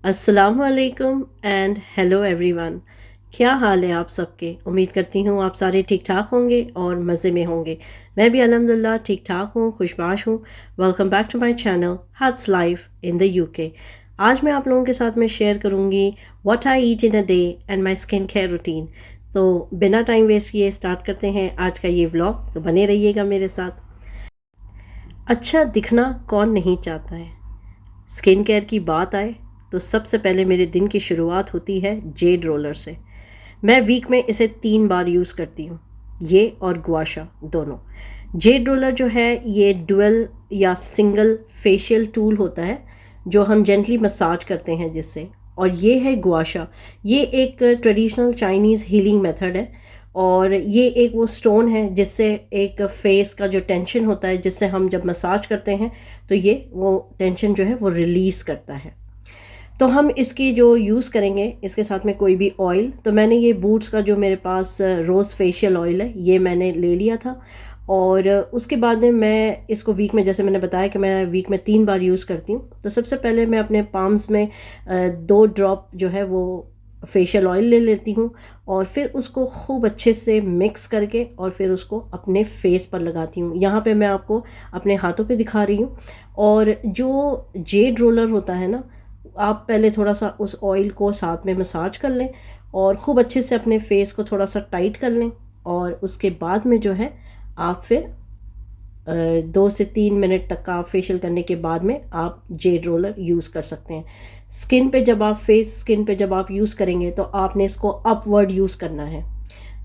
अस्सलामुअलैकुम and hello everyone. क्या हाल है आप सबके? उम्मीद करती हूँ आप सारे ठीक ठाक होंगे और मज़े में होंगे। मैं भी अल्हम्दुलिल्लाह ठीक ठाक हूँ, खुशबाश हूँ। Welcome back to my channel huts life in the UK. आज मैं आप लोगों के साथ में शेयर करूँगी what I eat in a day and my skin care routine. तो बिना टाइम वेस्ट किए स्टार्ट करते हैं आज का ये व्लॉग। तो बने रहिएगा मेरे साथ। अच्छा दिखना कौन नहीं चाहता है। स्किन केयर की बात आए तो सबसे पहले मेरे दिन की शुरुआत होती है जेड रोलर से। मैं वीक में इसे 3 बार यूज़ करती हूँ, ये और गुआशा दोनों। जेड रोलर जो है ये डुअल या सिंगल फेशियल टूल होता है जो हम जेंटली मसाज करते हैं जिससे। और ये है गुआशा, ये एक ट्रेडिशनल चाइनीज़ हीलिंग मेथड है। और ये एक वो स्टोन है जिससे एक फेस का जो टेंशन होता है, जिससे हम जब मसाज करते हैं तो ये वो टेंशन जो है वो रिलीज़ करता है। तो हम इसकी जो यूज़ करेंगे इसके साथ में कोई भी ऑयल, तो मैंने ये बूट्स का जो मेरे पास रोज़ फेशियल ऑयल है ये मैंने ले लिया था। और उसके बाद में मैं इसको वीक में, जैसे मैंने बताया कि मैं वीक में 3 बार यूज़ करती हूँ। तो सबसे पहले मैं अपने पाम्स में 2 ड्रॉप जो है वो फेशियल ऑयल ले लेती हूँ और फिर उसको खूब अच्छे से मिक्स करके और फिर उसको अपने फेस पर लगाती हूँ। यहाँ पे मैं आपको अपने हाथों पे दिखा रही हूँ। और जो जेड रोलर होता है ना, आप पहले थोड़ा सा उस ऑयल को साथ में मसाज कर लें और ख़ूब अच्छे से अपने फेस को थोड़ा सा टाइट कर लें। और उसके बाद में जो है आप फिर 2 से 3 मिनट तक का फेशियल करने के बाद में आप जेड रोलर यूज़ कर सकते हैं। स्किन पे जब आप यूज़ करेंगे तो आपने इसको अपवर्ड यूज़ करना है।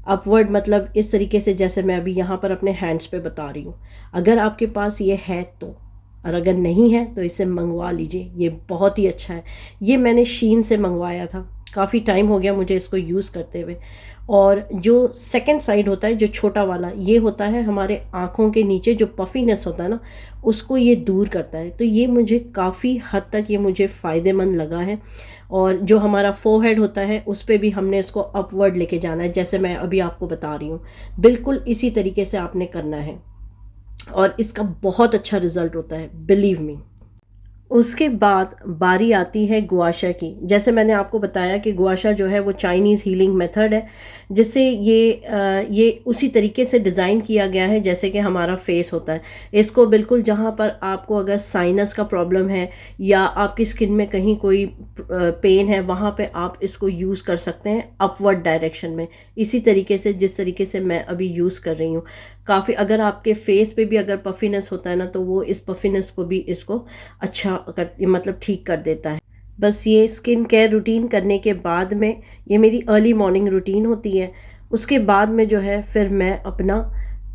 अपवर्ड मतलब इस तरीके से जैसे मैं अभी यहाँ पर अपने हैंड्स पे बता रही हूँ। अगर आपके पास ये है तो, और अगर नहीं है तो इसे मंगवा लीजिए, ये बहुत ही अच्छा है। ये मैंने शीन से मंगवाया था, काफ़ी टाइम हो गया मुझे इसको यूज़ करते हुए। और जो सेकंड साइड होता है, जो छोटा वाला, ये होता है हमारे आँखों के नीचे जो पफीनेस होता है ना, उसको ये दूर करता है। तो ये मुझे काफ़ी हद तक ये मुझे फ़ायदेमंद लगा है। और जो हमारा फोरहेड होता है उस पे भी हमने इसको अपवर्ड लेके जाना है, जैसे मैं अभी आपको बता रही हूँ। बिल्कुल इसी तरीके से आपने करना है और इसका बहुत अच्छा रिज़ल्ट होता है, बिलीव मी। उसके बाद बारी आती है गुआशा की। जैसे मैंने आपको बताया कि गुआशा जो है वो चाइनीज़ हीलिंग मेथड है, जिससे ये उसी तरीके से डिज़ाइन किया गया है जैसे कि हमारा फेस होता है। इसको बिल्कुल जहाँ पर आपको अगर साइनस का प्रॉब्लम है या आपकी स्किन में कहीं कोई पेन है, वहाँ पे आप इसको यूज़ कर सकते हैं अपवर्ड डायरेक्शन में, इसी तरीके से जिस तरीके से मैं अभी यूज़ कर रही हूँ। काफ़ी, अगर आपके फेस पे भी अगर पफीनेस होता है ना, तो वो इस पफीनेस को भी इसको अच्छा मतलब ठीक कर देता है। बस ये स्किन केयर रूटीन करने के बाद में, ये मेरी अर्ली मॉर्निंग रूटीन होती है। उसके बाद में जो है फिर मैं अपना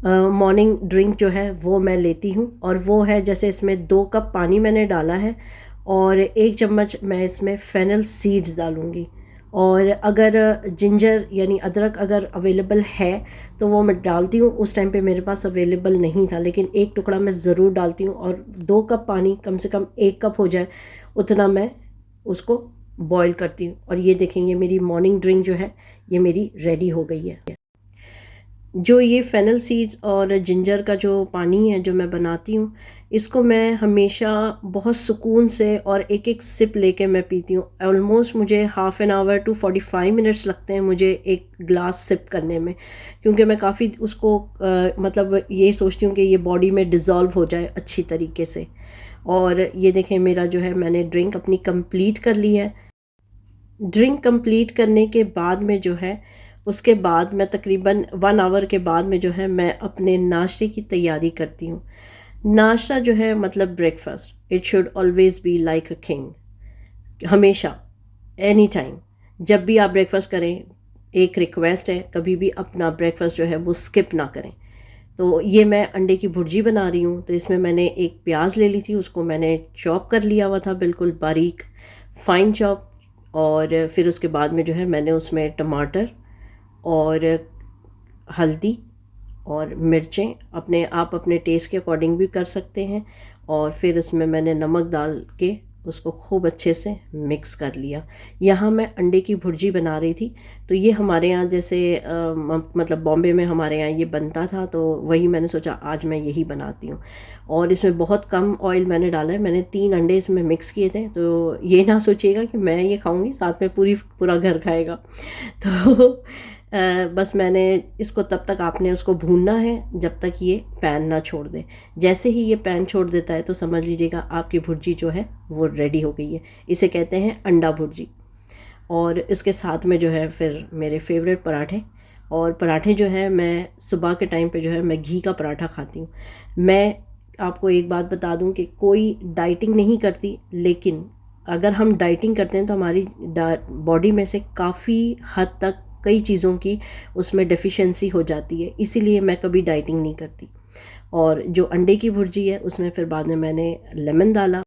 मॉर्निंग ड्रिंक जो है वो मैं लेती हूँ। और वो है, जैसे इसमें 2 कप पानी मैंने डाला है और 1 चम्मच मैं इसमें फेनल सीड्स डालूँगी। और अगर जिंजर यानी अदरक अगर अवेलेबल है तो वो मैं डालती हूँ। उस टाइम पे मेरे पास अवेलेबल नहीं था, लेकिन एक टुकड़ा मैं ज़रूर डालती हूँ। और 2 कप पानी, कम से कम 1 कप हो जाए उतना मैं उसको बॉईल करती हूँ। और ये देखेंगे मेरी मॉर्निंग ड्रिंक जो है ये मेरी रेडी हो गई है। जो ये फेनल सीड्स और जिंजर का जो पानी है जो मैं बनाती हूँ, इसको मैं हमेशा बहुत सुकून से और एक एक सिप लेके मैं पीती हूँ। ऑलमोस्ट मुझे half an hour to 45 minutes लगते हैं मुझे एक ग्लास सिप करने में, क्योंकि मैं काफ़ी उसको मतलब ये सोचती हूँ कि ये बॉडी में डिज़ोल्व हो जाए अच्छी तरीके से। और ये देखें मेरा जो है, मैंने ड्रिंक अपनी कंप्लीट कर ली है। ड्रिंक कंप्लीट करने के बाद में जो है, उसके बाद मैं तकरीबन 1 आवर के बाद में जो है मैं अपने नाश्ते की तैयारी करती हूँ। नाश्ता जो है मतलब breakfast, it should always be like a king. हमेशा, एनी टाइम, जब भी आप ब्रेकफास्ट करें, एक रिक्वेस्ट है, कभी भी अपना ब्रेकफास्ट जो है वो स्किप ना करें। तो ये मैं अंडे की भुर्जी बना रही हूँ। तो इसमें मैंने एक प्याज ले ली थी, उसको मैंने चॉप कर लिया हुआ था, बिल्कुल बारीक फाइन चॉप। और फिर उसके बाद में जो है मैंने उसमें टमाटर और हल्दी और मिर्चें, अपने आप अपने टेस्ट के अकॉर्डिंग भी कर सकते हैं। और फिर इसमें मैंने नमक डाल के उसको खूब अच्छे से मिक्स कर लिया। यहाँ मैं अंडे की भुर्जी बना रही थी, तो ये हमारे यहाँ जैसे मतलब बॉम्बे में हमारे यहाँ ये बनता था, तो वही मैंने सोचा आज मैं यही बनाती हूँ। और इसमें बहुत कम ऑयल मैंने डाला है, मैंने 3 अंडे इसमें मिक्स किए थे। तो ये ना सोचिएगा कि मैं ये खाऊंगी, साथ में पूरा घर खाएगा। तो बस मैंने इसको तब तक आपने उसको भूनना है जब तक ये पैन ना छोड़ दे। जैसे ही ये पैन छोड़ देता है तो समझ लीजिएगा आपकी भुर्जी जो है वो रेडी हो गई है। इसे कहते हैं अंडा भुर्जी। और इसके साथ में जो है फिर मेरे फेवरेट पराठे। और पराठे जो है मैं सुबह के टाइम पे जो है मैं घी का पराठा खाती हूँ। मैं आपको एक बात बता दूँ कि कोई डाइटिंग नहीं करती, लेकिन अगर हम डाइटिंग करते हैं तो हमारी बॉडी में से काफ़ी हद तक कई चीज़ों की उसमें डेफिशिएंसी हो जाती है, इसीलिए मैं कभी डाइटिंग नहीं करती। और जो अंडे की भुर्जी है उसमें फिर बाद में मैंने लेमन डाला।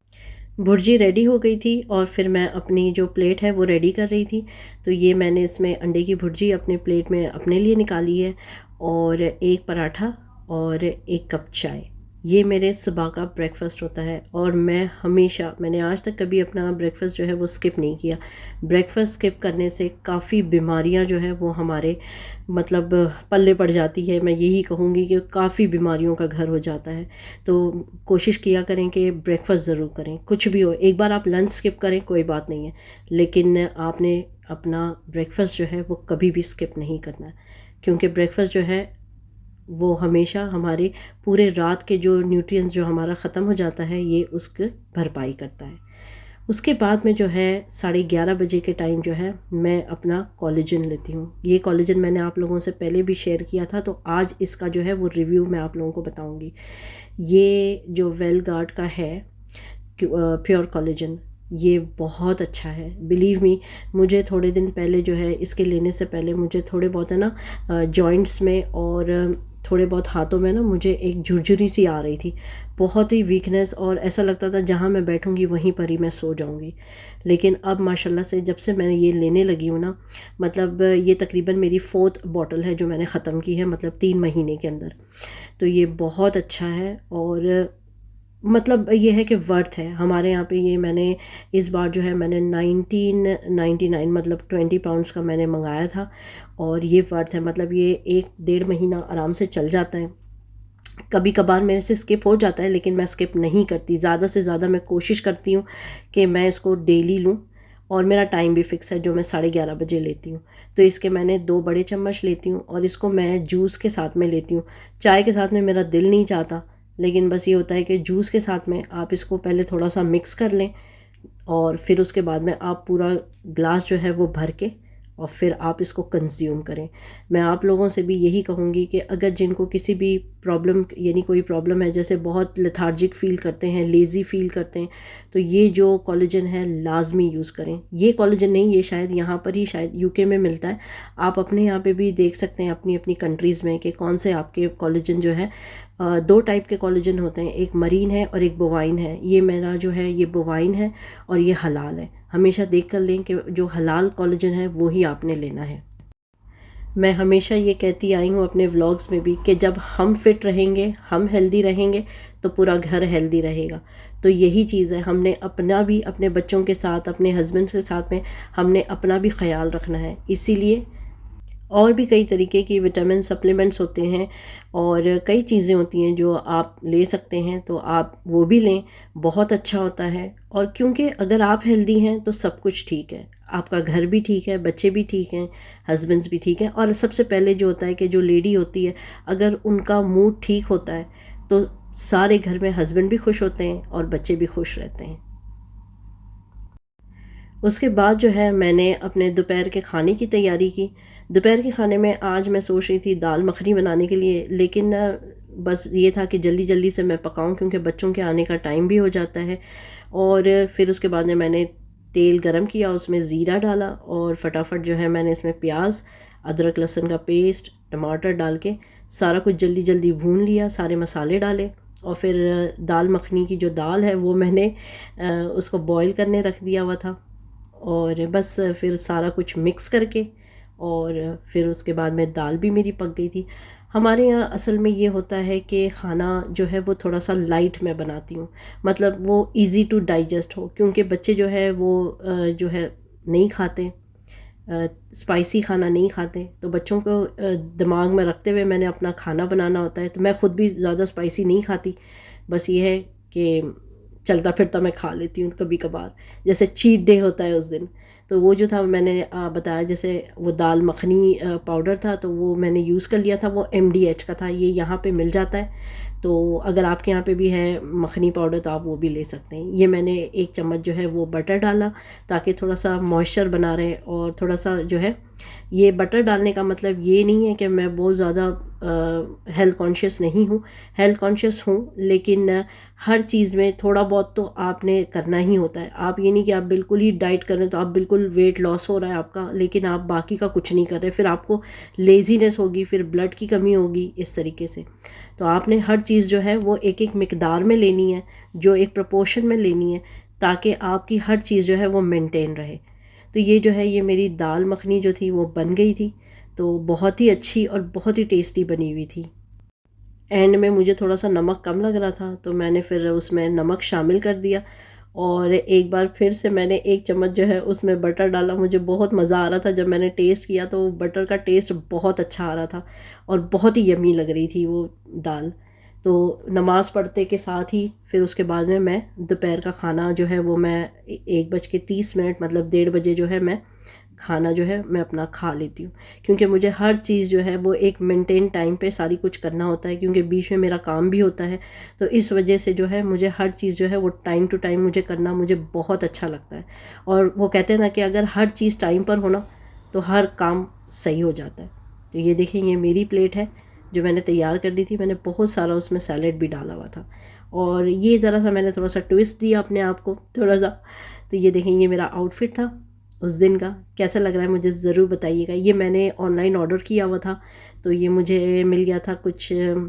भुर्जी रेडी हो गई थी और फिर मैं अपनी जो प्लेट है वो रेडी कर रही थी। तो ये मैंने इसमें अंडे की भुर्जी अपने प्लेट में अपने लिए निकाली है, और एक पराठा और 1 कप चाय। ये मेरे सुबह का ब्रेकफास्ट होता है। और मैंने आज तक कभी अपना ब्रेकफास्ट जो है वो स्किप नहीं किया। ब्रेकफास्ट स्किप करने से काफ़ी बीमारियां जो है वो हमारे मतलब पल्ले पड़ जाती है। मैं यही कहूँगी कि काफ़ी बीमारियों का घर हो जाता है। तो कोशिश किया करें कि ब्रेकफास्ट ज़रूर करें, कुछ भी हो। एक बार आप लंच स्किप करें कोई बात नहीं है, लेकिन आपने अपना ब्रेकफास्ट जो है वो कभी भी स्किप नहीं करना, क्योंकि ब्रेकफास्ट जो है वो हमेशा हमारे पूरे रात के जो न्यूट्रिएंट्स जो हमारा ख़त्म हो जाता है ये उसकी भरपाई करता है। उसके बाद में जो है 11:30 बजे के टाइम जो है मैं अपना कोलेजन लेती हूँ। ये कोलेजन मैंने आप लोगों से पहले भी शेयर किया था, तो आज इसका जो है वो रिव्यू मैं आप लोगों को बताऊँगी। ये जो वेलगार्ड का है प्योर कोलेजन, ये बहुत अच्छा है। बिलीव मी, मुझे थोड़े दिन पहले जो है इसके लेने से पहले मुझे थोड़े बहुत है ना जॉइंट्स में और थोड़े बहुत हाथों में ना मुझे एक झुरझुरी सी आ रही थी, बहुत ही वीकनेस, और ऐसा लगता था जहाँ मैं बैठूंगी वहीं पर ही मैं सो जाऊंगी। लेकिन अब माशाल्लाह से जब से मैंने ये लेने लगी हूँ ना, मतलब ये तकरीबन मेरी 4th बॉटल है जो मैंने ख़त्म की है, मतलब 3 महीने के अंदर। तो ये बहुत अच्छा है, और मतलब ये है कि वर्थ है। हमारे यहाँ पे ये मैंने इस बार जो है मैंने 1999 मतलब 20 पाउंड्स का मैंने मंगाया था, और ये वर्थ है। मतलब ये 1-1.5 महीना आराम से चल जाता है। कभी कभार मेरे से स्किप हो जाता है, लेकिन मैं स्किप नहीं करती। ज़्यादा से ज़्यादा मैं कोशिश करती हूँ कि मैं इसको डेली लूँ, और मेरा टाइम भी फ़िक्स है जो मैं 11:30 बजे लेती हूँ। तो इसके मैंने 2 बड़े चम्मच लेती हूँ, और इसको मैं जूस के साथ में लेती हूँ। चाय के साथ में मेरा दिल नहीं चाहता, लेकिन बस ये होता है कि जूस के साथ में आप इसको पहले थोड़ा सा मिक्स कर लें, और फिर उसके बाद में आप पूरा ग्लास जो है वो भर के और फिर आप इसको कंज्यूम करें। मैं आप लोगों से भी यही कहूँगी कि अगर जिनको किसी भी प्रॉब्लम यानी कोई प्रॉब्लम है, जैसे बहुत लेथार्जिक फ़ील करते हैं, लेज़ी फ़ील करते हैं, तो ये जो कोलेजन है लाजमी यूज़ करें। ये कोलेजन नहीं, ये शायद यहाँ पर ही शायद यूके में मिलता है। आप अपने यहाँ पे भी देख सकते हैं अपनी अपनी कंट्रीज़ में कि कौन से आपके कोलेजन जो है 2 टाइप के कोलेजन होते हैं, एक मरीन है और एक बोवाइन है। ये मेरा जो है ये बोवाइन है और ये हलाल है। हमेशा देख कर लें कि जो हलाल कोलेजन है वो ही आपने लेना है। मैं हमेशा ये कहती आई हूँ अपने व्लॉग्स में भी कि जब हम फिट रहेंगे, हम हेल्दी रहेंगे, तो पूरा घर हेल्दी रहेगा। तो यही चीज़ है, हमने अपना भी, अपने बच्चों के साथ, अपने हस्बैंड के साथ में हमने अपना भी ख्याल रखना है। इसीलिए और भी कई तरीके की विटामिन सप्लीमेंट्स होते हैं और कई चीज़ें होती हैं जो आप ले सकते हैं, तो आप वो भी लें, बहुत अच्छा होता है। और क्योंकि अगर आप हेल्दी हैं तो सब कुछ ठीक है, आपका घर भी ठीक है, बच्चे भी ठीक हैं, हस्बैंड्स भी ठीक हैं। और सबसे पहले जो होता है कि जो लेडी होती है, अगर उनका मूड ठीक होता है तो सारे घर में हस्बैंड भी खुश होते हैं और बच्चे भी खुश रहते हैं। उसके बाद जो है मैंने अपने दोपहर के खाने की तैयारी की। दोपहर के खाने में आज मैं सोच रही थी दाल मखनी बनाने के लिए, लेकिन बस ये था कि जल्दी जल्दी से मैं पकाऊं क्योंकि बच्चों के आने का टाइम भी हो जाता है। और फिर उसके बाद में मैंने तेल गरम किया, उसमें ज़ीरा डाला और फटाफट जो है मैंने इसमें प्याज, अदरक लहसुन का पेस्ट, टमाटर डाल के सारा कुछ जल्दी जल्दी भून लिया, सारे मसाले डाले। और फिर दाल मखनी की जो दाल है वो मैंने उसको बॉईल करने रख दिया हुआ था, और बस फिर सारा कुछ मिक्स करके और फिर उसके बाद में दाल भी मेरी पक गई थी। हमारे यहाँ असल में ये होता है कि खाना जो है वो थोड़ा सा लाइट मैं बनाती हूँ, मतलब वो इजी टू डाइजेस्ट हो, क्योंकि बच्चे जो है वो जो है नहीं खाते, स्पाइसी खाना नहीं खाते। तो बच्चों को दिमाग में रखते हुए मैंने अपना खाना बनाना होता है। तो मैं ख़ुद भी ज़्यादा स्पाइसी नहीं खाती, बस ये है कि चलता फिरता मैं खा लेती हूँ कभी कभार, जैसे चीट डे होता है उस दिन। तो वो जो था मैंने बताया, जैसे वो दाल मखनी पाउडर था तो वो मैंने यूज़ कर लिया था, वो MDH का था, ये यहाँ पे मिल जाता है। तो अगर आपके यहाँ पे भी है मखनी पाउडर तो आप वो भी ले सकते हैं। ये मैंने 1 चम्मच जो है वो बटर डाला ताकि थोड़ा सा मॉइस्चर बना रहे, और थोड़ा सा जो है, ये बटर डालने का मतलब ये नहीं है कि मैं बहुत ज़्यादा हेल्थ कॉन्शियस नहीं हूँ, हेल्थ कॉन्शियस हूँ, लेकिन हर चीज़ में थोड़ा बहुत तो आपने करना ही होता है। आप ये नहीं कि आप बिल्कुल ही डाइट कर रहे हैं तो आप बिल्कुल वेट लॉस हो रहा है आपका, लेकिन आप बाकी का कुछ नहीं कर रहे, फिर आपको लेज़ीनेस होगी, फिर ब्लड की कमी होगी, इस तरीके से। तो आपने हर चीज़ जो है वो एक एक मिकदार में लेनी है, जो एक प्रपोर्शन में लेनी है, ताकि आपकी हर चीज़ जो है वो मेंटेन रहे। तो ये जो है, ये मेरी दाल मखनी जो थी वो बन गई थी, तो बहुत ही अच्छी और बहुत ही टेस्टी बनी हुई थी। एंड में मुझे थोड़ा सा नमक कम लग रहा था तो मैंने फिर उसमें नमक शामिल कर दिया, और एक बार फिर से मैंने 1 चम्मच जो है उसमें बटर डाला। मुझे बहुत मज़ा आ रहा था, जब मैंने टेस्ट किया तो बटर का टेस्ट बहुत अच्छा आ रहा था और बहुत ही यम्मी लग रही थी वो दाल। तो नमाज़ पढ़ते के साथ ही फिर उसके बाद में मैं दोपहर का खाना जो है वो मैं 1:30 मतलब 1:30 जो है मैं खाना जो है मैं अपना खा लेती हूँ, क्योंकि मुझे हर चीज़ जो है वो एक मेंटेन टाइम पे सारी कुछ करना होता है, क्योंकि बीच में मेरा काम भी होता है। तो इस वजह से जो है मुझे हर चीज़ जो है वो टाइम टू टाइम मुझे करना मुझे बहुत अच्छा लगता है। और वो कहते हैं ना कि अगर हर चीज़ टाइम पर होना तो हर काम सही हो जाता है। तो ये देखें, ये मेरी प्लेट है जो मैंने तैयार कर दी थी। मैंने बहुत सारा उसमें सैलेड भी डाला हुआ था, और ये ज़रा सा मैंने थोड़ा सा ट्विस्ट दिया अपने आप को थोड़ा सा। तो ये देखें, ये मेरा आउटफिट था उस दिन का। कैसा लग रहा है मुझे ज़रूर बताइएगा। ये मैंने ऑनलाइन ऑर्डर किया हुआ था, तो ये मुझे मिल गया था कुछ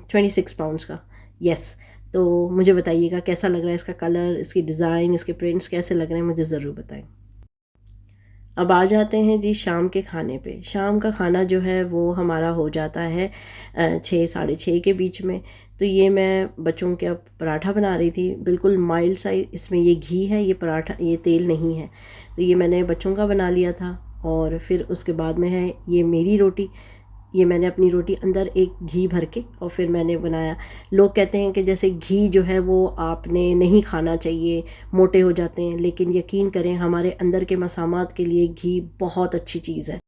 26 पाउंड्स का। यस, तो मुझे बताइएगा कैसा लग रहा है, इसका कलर, इसकी डिज़ाइन, इसके प्रिंट्स कैसे लग रहे हैं, मुझे ज़रूर बताएं। अब आ जाते हैं जी शाम के खाने पे। शाम का खाना जो है वो हमारा हो जाता है 6 साढ़े 6 के बीच में। तो ये मैं बच्चों के अब पराठा बना रही थी, बिल्कुल माइल्ड सा। इसमें ये घी है, ये पराठा, ये तेल नहीं है। तो ये मैंने बच्चों का बना लिया था, और फिर उसके बाद में है ये मेरी रोटी। ये मैंने अपनी रोटी अंदर एक घी भर के और फिर मैंने बनाया। लोग कहते हैं कि जैसे घी जो है वो आपने नहीं खाना चाहिए, मोटे हो जाते हैं, लेकिन यकीन करें हमारे अंदर के मसामात के लिए घी बहुत अच्छी चीज़ है।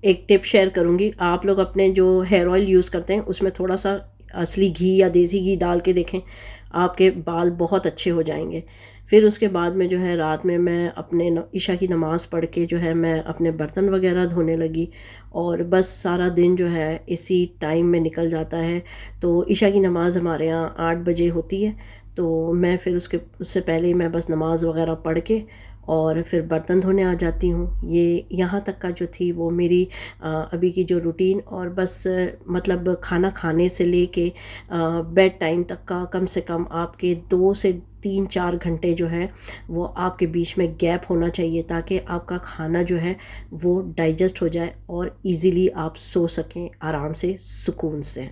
एक टिप शेयर करूँगी, आप लोग अपने जो हेयर ऑयल यूज़ करते हैं उसमें थोड़ा सा असली घी या देसी घी डाल के देखें, आपके बाल बहुत अच्छे हो जाएंगे। फिर उसके बाद में जो है रात में मैं अपने ईशा की नमाज़ पढ़ के जो है मैं अपने बर्तन वगैरह धोने लगी, और बस सारा दिन जो है इसी टाइम में निकल जाता है। तो ईशा की नमाज़ हमारे यहाँ 8 बजे होती है, तो मैं फिर उससे पहले ही मैं बस नमाज़ वगैरह पढ़ के और फिर बर्तन धोने आ जाती हूँ। ये यहाँ तक का जो थी वो मेरी अभी की जो रूटीन, और बस मतलब खाना खाने से लेके बेड टाइम तक का कम से कम आपके 2 से 3-4 घंटे जो है वो आपके बीच में गैप होना चाहिए, ताकि आपका खाना जो है वो डाइजेस्ट हो जाए और इजीली आप सो सकें आराम से, सुकून से।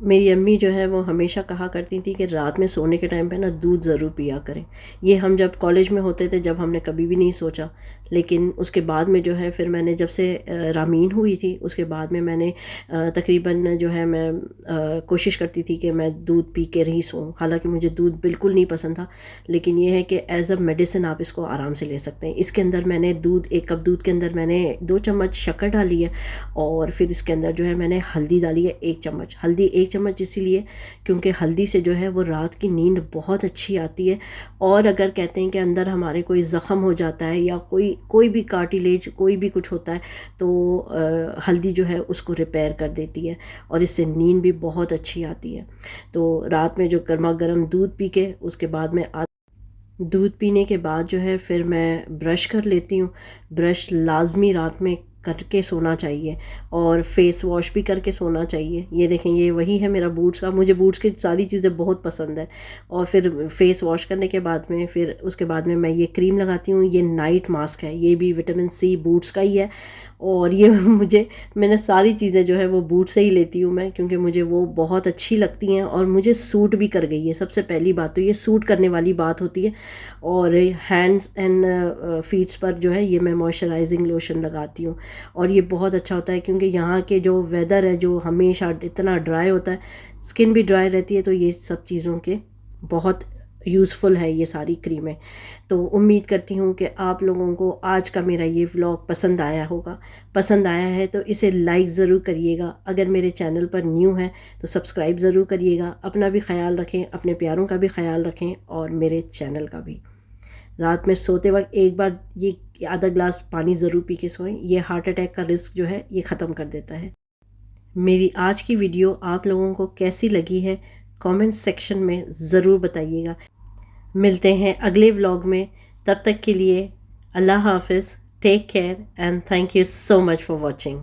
मेरी अम्मी जो है वो हमेशा कहा करती थी कि रात में सोने के टाइम पे ना दूध ज़रूर पिया करें। ये हम जब कॉलेज में होते थे, जब हमने कभी भी नहीं सोचा, लेकिन उसके बाद में जो है फिर मैंने जब से रामीन हुई थी उसके बाद में मैंने तकरीबन जो है मैं कोशिश करती थी कि मैं दूध पी के ही सोऊं। हालांकि मुझे दूध बिल्कुल नहीं पसंद था, लेकिन ये है कि एज़ अ मेडिसिन आप इसको आराम से ले सकते हैं। इसके अंदर मैंने 1 कप दूध के अंदर मैंने 2 चम्मच शक्कर डाली है, और फिर इसके अंदर जो है मैंने हल्दी डाली है 1 चम्मच। हल्दी 1 चम्मच इसीलिए क्योंकि हल्दी से जो है वो रात की नींद बहुत अच्छी आती है। और अगर कहते हैं कि अंदर हमारे कोई ज़ख़म हो जाता है या कोई भी कार्टिलेज कोई भी कुछ होता है, तो हल्दी जो है उसको रिपेयर कर देती है, और इससे नींद भी बहुत अच्छी आती है। तो रात में जो गर्मा गर्म दूध पी के उसके बाद में दूध पीने के बाद जो है फिर मैं ब्रश कर लेती हूँ। ब्रश लाजमी रात में करके सोना चाहिए और फेस वॉश भी करके सोना चाहिए। ये देखें, ये वही है मेरा बूट्स का, मुझे बूट्स की सारी चीज़ें बहुत पसंद है। और फिर फेस वॉश करने के बाद में फिर उसके बाद में मैं ये क्रीम लगाती हूँ। ये नाइट मास्क है, ये भी विटामिन सी बूट्स का ही है। और ये मैंने सारी चीज़ें जो है वो बूट से ही लेती हूँ मैं, क्योंकि मुझे वो बहुत अच्छी लगती हैं और मुझे सूट भी कर गई है। सबसे पहली बात तो ये सूट करने वाली बात होती है। और हैंड्स एंड फीट्स पर जो है ये मैं मॉइस्चराइजिंग लोशन लगाती हूँ और ये बहुत अच्छा होता है, क्योंकि यहाँ के जो वेदर है जो हमेशा इतना ड्राई होता है, स्किन भी ड्राई रहती है, तो ये सब चीज़ों के बहुत यूज़फुल है ये सारी क्रीमें। तो उम्मीद करती हूँ कि आप लोगों को आज का मेरा ये व्लॉग पसंद आया होगा। पसंद आया है तो इसे लाइक ज़रूर करिएगा। अगर मेरे चैनल पर न्यू है तो सब्सक्राइब ज़रूर करिएगा। अपना भी ख्याल रखें, अपने प्यारों का भी ख्याल रखें और मेरे चैनल का भी। रात में सोते वक्त एक बार ये आधा ग्लास पानी ज़रूर पी के सोएं। ये हार्ट अटैक का रिस्क जो है ये ख़त्म कर देता है। मेरी आज की वीडियो आप लोगों को कैसी लगी है कमेंट सेक्शन में ज़रूर बताइएगा। मिलते हैं अगले व्लॉग में, तब तक के लिए अल्लाह हाफ़िज़, take care and thank you so much for watching.